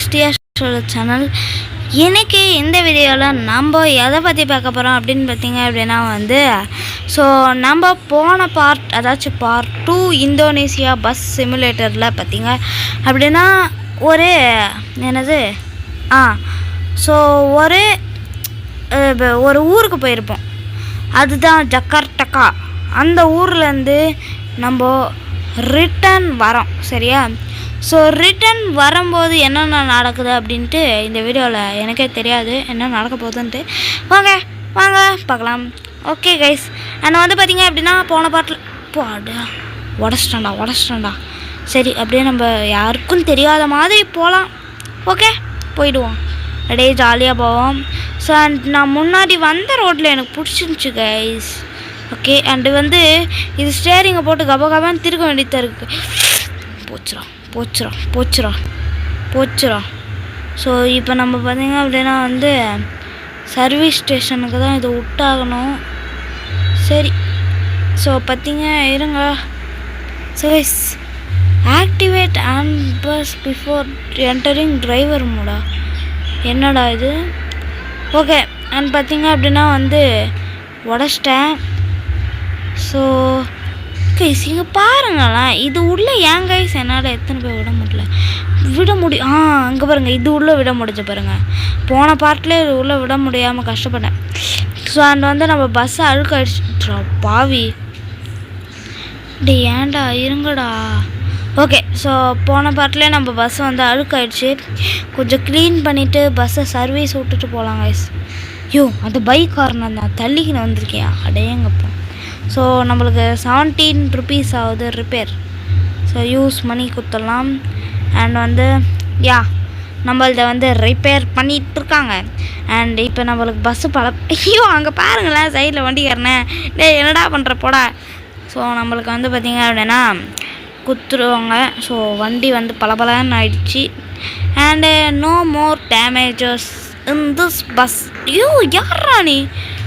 Channel. இன்னைக்கு இந்த வீடியோவில் நம்ம எதை பற்றி பார்க்க போகிறோம் அப்படின்னு பார்த்தீங்க அப்படின்னா ஸோ நம்ம போன பார்ட் அதாச்சும் பார்ட் 2 இந்தோனேசியா பஸ் சிமுலேட்டரில் பார்த்தீங்க அப்படின்னா ஒரு என்னது ஸோ ஒரு ஊருக்கு போயிருப்போம். அதுதான் ஜகார்த்தா. அந்த ஊர்லேருந்து நம்ம ரிட்டன் வரோம். சரியா? ஸோ ரிட்டன் வரும்போது என்னென்ன நடக்குது அப்படின்ட்டு இந்த வீடியோவில் எனக்கே தெரியாது என்ன நடக்க போகுதுன்ட்டு. வாங்க பார்க்கலாம். ஓகே கைஸ், அண்ட் பார்த்திங்க அப்படின்னா போன பாட்டில் உடச்சிட்டாண்டா. சரி, அப்படியே நம்ம யாருக்கும் தெரியாத மாதிரி போகலாம். ஓகே, போயிடுவோம். அப்படியே ஜாலியாக போவோம். ஸோ நான் முன்னாடி வந்த ரோட்டில் எனக்கு பிடிச்சிருந்துச்சி கைஸ். ஓகே, அண்டு இது ஸ்டேரிங்கை போட்டு கபான்னு திருக்க வேண்டியதாக இருக்குது. போச்சுரா. ஸோ இப்போ நம்ம பார்த்திங்க அப்படின்னா சர்வீஸ் ஸ்டேஷனுக்கு தான் இதை விட்டாகணும். சரி, ஸோ பார்த்திங்க இருங்க. So activate and bus before entering driver மோடா. என்னடா இது? ஓகே, அண்ட் பார்த்திங்க அப்படின்னா உடச்சிட்டேன். ஸோ கைஸ் இங்கே பாருங்களேன், இது உள்ளே ஏன் கைஸ் என்னால் எத்தனை பேர் விட முடியும். அங்கே பாருங்கள், இது உள்ளே விட முடிஞ்ச பாருங்கள். போன பார்ட்லேயே இது உள்ளே விட முடியாமல் கஷ்டப்பட்டேன். ஸோ அண்ட் நம்ம பஸ்ஸை அழுக்காயிடுச்சு. பாவி டே, ஏன்டா இருங்கடா. ஓகே, ஸோ போன பார்ட்லேயே நம்ம பஸ்ஸை அழுக்காயிடுச்சு. கொஞ்சம் க்ளீன் பண்ணிவிட்டு பஸ்ஸை சர்வீஸ் விட்டுட்டு போகலாம் கைஸ். அந்த பைக் காரணம் தான் தள்ளிக்கின்னு வந்திருக்கேன். அடையங்கப்பா. ஸோ நம்மளுக்கு 17 rupees ஆகுது ரிப்பேர். ஸோ யூஸ் பண்ணி கொடுத்துடலாம். அண்ட் நம்மள்த ரிப்பேர் பண்ணிகிட்ருக்காங்க. அண்ட் இப்போ நம்மளுக்கு பஸ்ஸு அங்கே பாருங்களேன், சைடில் வண்டிக்காரனேன். என்னடா பண்ணுற போடா. ஸோ நம்மளுக்கு பார்த்திங்க அப்படின்னா குத்துருவாங்க. ஸோ வண்டி பலன்னு ஆயிடுச்சு. And no more damages in this bus. யாரா நீ?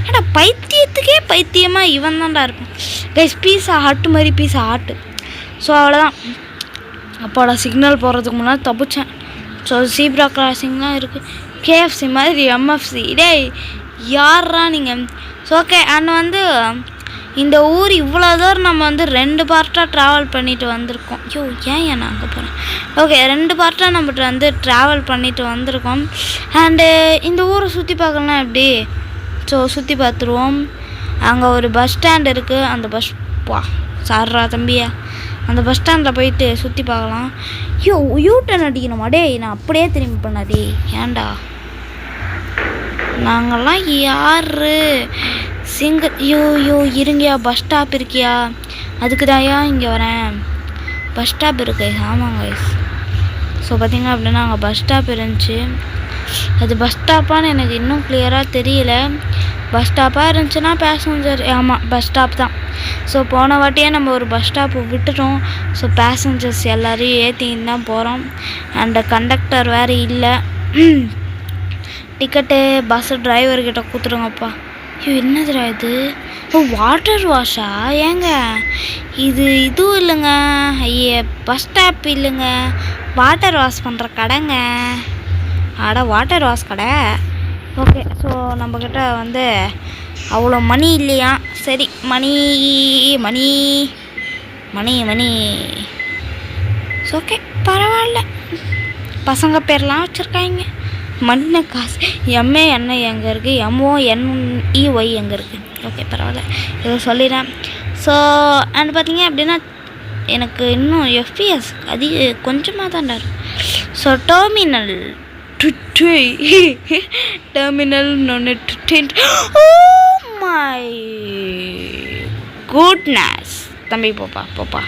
ஏன்னா பைத்தியத்துக்கே பைத்தியமாக இவன் தான்டா இருப்பான் கைஸ். பீஸா ஹட்டு. ஸோ அவ்வளோதான். அப்போடா சிக்னல் போடுறதுக்கு முன்னாடி தப்பிச்சேன். ஸோ ஜீப்ரா கிராசிங்லாம் இருக்குது. கேஎஃப்சி மாதிரி எம்எஃப்சி. யாரா நீங்கள்? ஸோ ஓகே, அண்ட் இந்த ஊர் இவ்வளோ தூரம் நம்ம 2 பார்ட்டாக ட்ராவல் பண்ணிட்டு வந்திருக்கோம். ஏன் நான் அங்கே போகிறேன். ஓகே, 2 பார்ட்டாக நம்ம ட்ராவல் பண்ணிட்டு வந்திருக்கோம். அண்டு இந்த ஊரை சுற்றி பார்க்கலாம் எப்படி. ஸோ சுற்றி பார்த்துருவோம். அங்கே ஒரு பஸ் ஸ்டாண்ட் இருக்குது. அந்த சார்ரா தம்பியா, அந்த பஸ் ஸ்டாண்டில் போயிட்டு சுற்றி பார்க்கலாம். யூட்டன் அடிக்கணுமா? நான் அப்படியே திரும்பி பண்ணாதே. ஏன்டா நாங்கள்லாம் யார் இருங்கயா. பஸ் ஸ்டாப் இருக்கியா? அதுக்கு தாயா இங்கே வரேன். பஸ் ஸ்டாப் இருக்கு. ஆமாங்க கைஸ். ஸோ பார்த்திங்க அப்படின்னா அங்கே பஸ் ஸ்டாப் இருந்துச்சு. அது பஸ் ஸ்டாப்பான்னு எனக்கு இன்னும் கிளியராக தெரியல. பஸ் ஸ்டாப்பாக இருந்துச்சுன்னா பேசஞ்சர். ஆமாம், பஸ் ஸ்டாப் தான். ஸோ போன வாட்டியே நம்ம ஒரு பஸ் ஸ்டாப்பு விட்டுட்டோம். ஸோ பேசஞ்சர்ஸ் எல்லோரையும் ஏற்றிக்கின்னு தான் போகிறோம். அண்ட் கண்டக்டர் வேறு இல்லை. டிக்கெட்டு பஸ்ஸு டிரைவர்கிட்ட கொடுத்துருங்கப்பா. என்னதுடா இது? வாட்டர் வாஷா? ஏங்க இதுவும் இல்லைங்க. பஸ் ஸ்டாப் இல்லைங்க, வாட்டர் வாஷ் பண்ணுற கடைங்க. வாட்டர் வாஷ் கடை. ஓகே, ஸோ நம்மக்கிட்ட அவ்வளோ மணி இல்லையா. சரி, மணி ஓகே பரவாயில்ல. பசங்க பேர்லாம் வச்சுருக்காங்க. மண்ண காசு. MANI எங்கே இருக்குது, MONEY எங்கே இருக்குது. ஓகே பரவாயில்ல, இதை சொல்லிடுறேன். ஸோ அண்ட் பார்த்திங்க அப்படின்னா எனக்கு இன்னும் FPS கொஞ்சமாக தான்டா இருக்கும். So terminal my goodness. தம்பி போப்பா.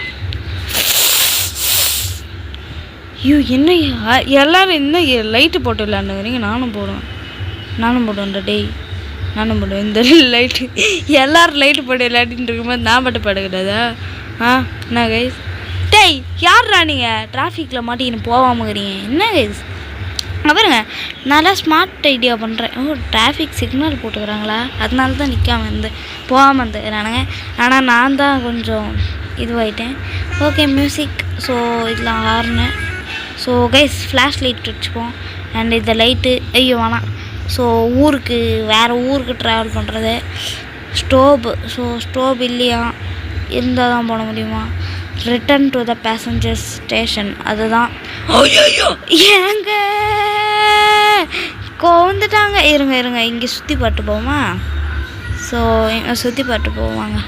என்னையா எல்லோரும் இன்னும் லைட்டு போட்டு விளாண்டுங்கிறீங்க. நானும் போடுவேன். நானும் போடுவேன் இந்த லைட்டு. எல்லோரும் லைட்டு போட்டு விளையாடிட்டு இருக்கும்போது நான் மட்டும் படுக்கிறதா? என்ன கைஸ்? யார்ரா நீங்கள் டிராஃபிக்கில் மாட்டிக்கின்னு போகாமக்கிறீங்க? என்ன கைஸ்? பாருங்க, நல்லா ஸ்மார்ட் ஐடியா பண்ணுறேன். டிராஃபிக் சிக்னல் போட்டுக்கிறாங்களா, அதனால தான் போகாமல் இருந்துக்கிறானுங்க. ஆனால் நான் தான் கொஞ்சம் இதுவாகிட்டேன். Okay, music. ஸோ இதில் horn. So guys flash light வச்சுப்போம். அண்ட் இந்த லைட்டு ஐயோ வேணாம். ஸோ வேறு ஊருக்கு ட்ராவல் பண்ணுறது. ஸோ ஸ்டோவ் இல்லையா, இருந்தால் தான் போட முடியுமா. Return to the passenger station, அதுதான். ஏங்க வந்துட்டாங்க. இருங்க இங்கே சுற்றி பாட்டு போவோமா. ஸோ சுற்றி பாட்டு போவாங்க.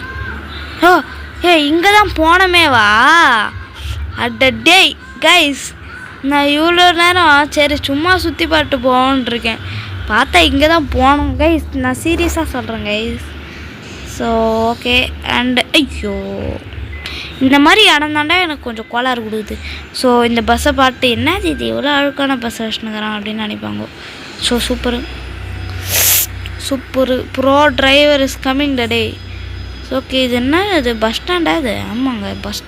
இங்கே தான் போனமேவா. அட் த டே கைஸ், நான் இவ்வளோ நேரம் சரி சும்மா சுற்றி பாட்டு போகணுன்னு இருக்கேன், பார்த்தா இங்கே தான் போனோம் கைஸ். நான் சீரியஸாக சொல்கிறேன் கைஸ். So okay. அண்டு ஐயோ இந்த மாதிரி இடம் தாண்டா எனக்கு கொஞ்சம் கோளாறு கொடுக்குது. ஸோ இந்த பஸ்ஸை பார்த்து என்ன இது எவ்வளோ அழுக்கான பஸ்ஸை வச்சுனுக்கிறான் அப்படின்னு நினைப்பாங்க. So super bro driver is coming the day. Okay இது என்ன இது பஸ் ஸ்டாண்டா இது? ஆமாங்க bus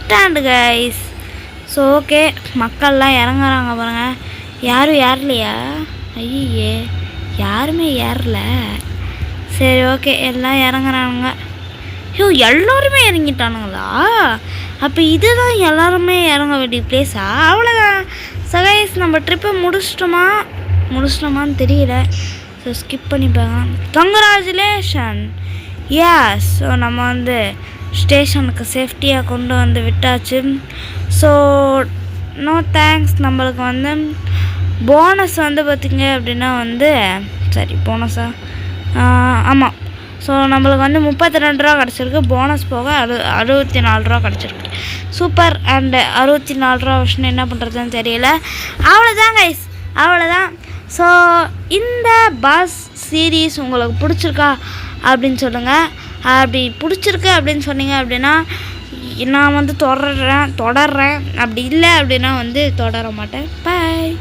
stand guys. So okay மக்கள்லாம் இறங்குறாங்க பாருங்கள். யாரும் ஏறலையா? ஐயே யாருமே ஏறல. சரி ஓகே எல்லாம் இறங்குறானுங்க. எல்லோருமே இறங்கிட்டானுங்களா? அப்போ இதுதான் எல்லாருமே இறங்க வேண்டிய பிளேஸா? அவ்வளோதான் சகைஸ், நம்ம ட்ரிப்பை முடிச்சிட்டோமான்னு தெரியல. ஸோ ஸ்கிப் பண்ணி பார்க்கலாம். கங்க்ராச்சுலேஷன். எஸ், ஸோ நம்ம ஸ்டேஷனுக்கு சேஃப்டியாக கொண்டு வந்து விட்டாச்சு. So no thanks. நம்மளுக்கு போனஸ் பார்த்திங்க அப்படின்னா சரி போனஸா ஆமாம். ஸோ நம்மளுக்கு 32 ரூபா கிடச்சிருக்கு. போனஸ் போக 64 ரூபா கிடச்சிருக்கு. சூப்பர். அண்டு 64 ரூபா விஷயம் என்ன பண்ணுறதுன்னு தெரியல. அவ்வளோதான் கைஸ், அவ்வளோதான். ஸோ இந்த பஸ் சீரீஸ் உங்களுக்கு பிடிச்சிருக்கா அப்படின்னு சொல்லுங்கள். அப்படி பிடிச்சிருக்கு அப்படின்னு சொன்னீங்க அப்படின்னா நான் தொடர்றேன். அப்படி இல்லை அப்படின்னா தொடர மாட்டேன். பாய்.